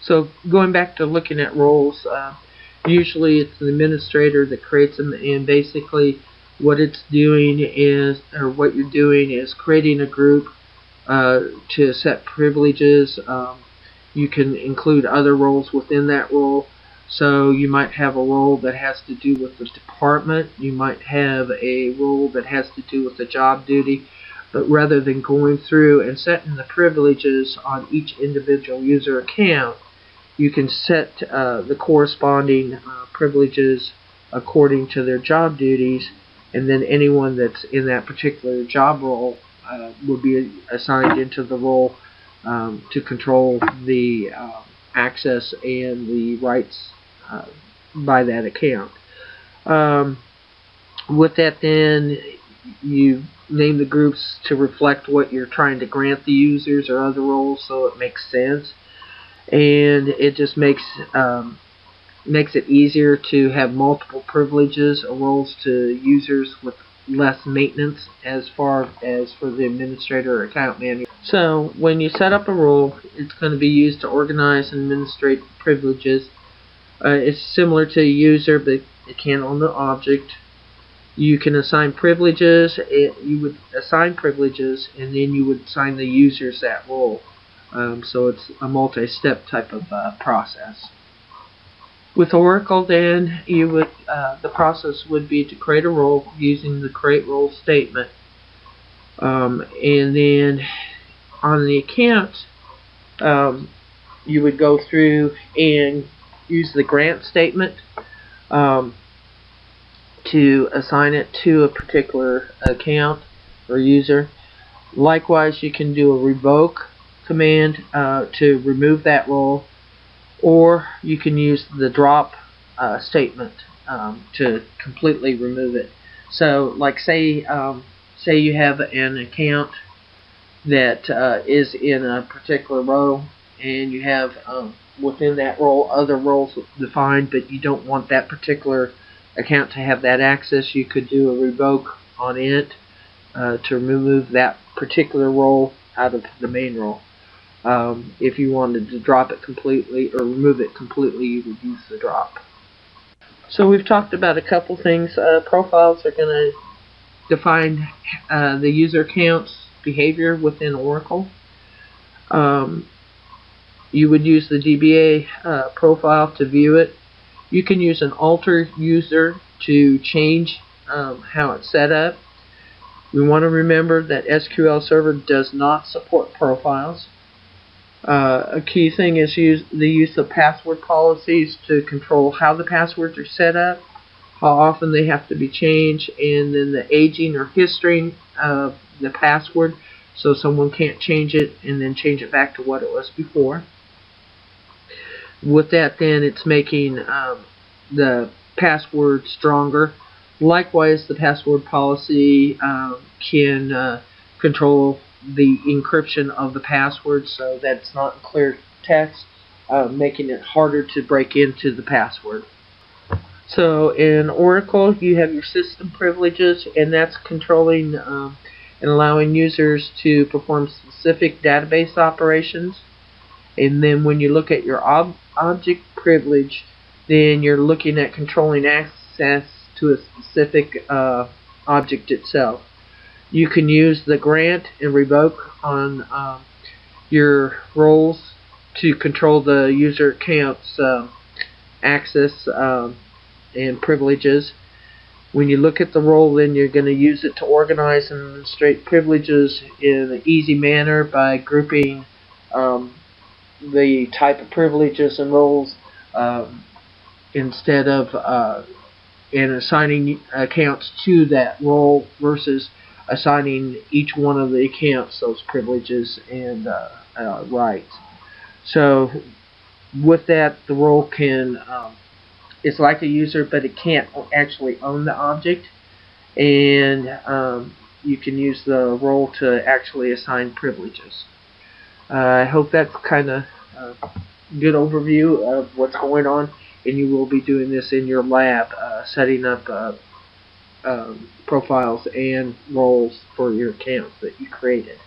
So going back to looking at roles, usually it's the administrator that creates them, and basically what it's doing is, or what you're doing is creating a group to set privileges. You can include other roles within that role. So you might have a role that has to do with the department. You might have a role that has to do with the job duty. But rather than going through and setting the privileges on each individual user account, you can set the corresponding privileges according to their job duties, and then anyone that's in that particular job role will be assigned into the role to control the access and the rights by that account. With that, then you name the groups to reflect what you're trying to grant the users or other roles, so it makes sense, and it just makes it easier to have multiple privileges or roles to users with less maintenance as far as for the administrator or account manager. So when you set up a role, it's going to be used to organize and administrate privileges. It's similar to a user, but it can't own the object. You can assign privileges. You would assign privileges, and then you would assign the users that role. So it's a multi-step type of process. With Oracle, then you would the process would be to create a role using the create role statement, and then on the account you would go through and use the grant statement to assign it to a particular account or user. Likewise, you can do a revoke command to remove that role, or you can use the drop statement to completely remove it. So, like say you have an account that is in a particular row, and you have within that role other roles defined, but you don't want that particular account to have that access. You could do a revoke on it to remove that particular role out of the main role. If you wanted to drop it completely or remove it completely, you would use the drop. So we've talked about a couple things. Profiles are going to define the user account's behavior within Oracle. You would use the DBA profile to view it. You can use an alter user to change how it's set up. We want to remember that SQL Server does not support profiles. A key thing is the use of password policies to control how the passwords are set up, how often they have to be changed, and then the aging or history of the password, so someone can't change it and then change it back to what it was before. With that, then it's making the password stronger. Likewise, the password policy can control the encryption of the password so that it's not in clear text, making it harder to break into the password. So in Oracle, you have your system privileges, and that's controlling and allowing users to perform specific database operations. And then when you look at your object privilege, then you're looking at controlling access to a specific object itself. You can use the grant and revoke on your roles to control the user account's access and privileges. When you look at the role, then you're going to use it to organize and administrate privileges in an easy manner by grouping the type of privileges and roles instead of and assigning accounts to that role versus assigning each one of the accounts those privileges and rights. So with that, the role can it's like a user, but it can't actually own the object, and you can use the role to actually assign privileges. I hope that's kind of a good overview of what's going on, and you will be doing this in your lab, setting up profiles and roles for your accounts that you created.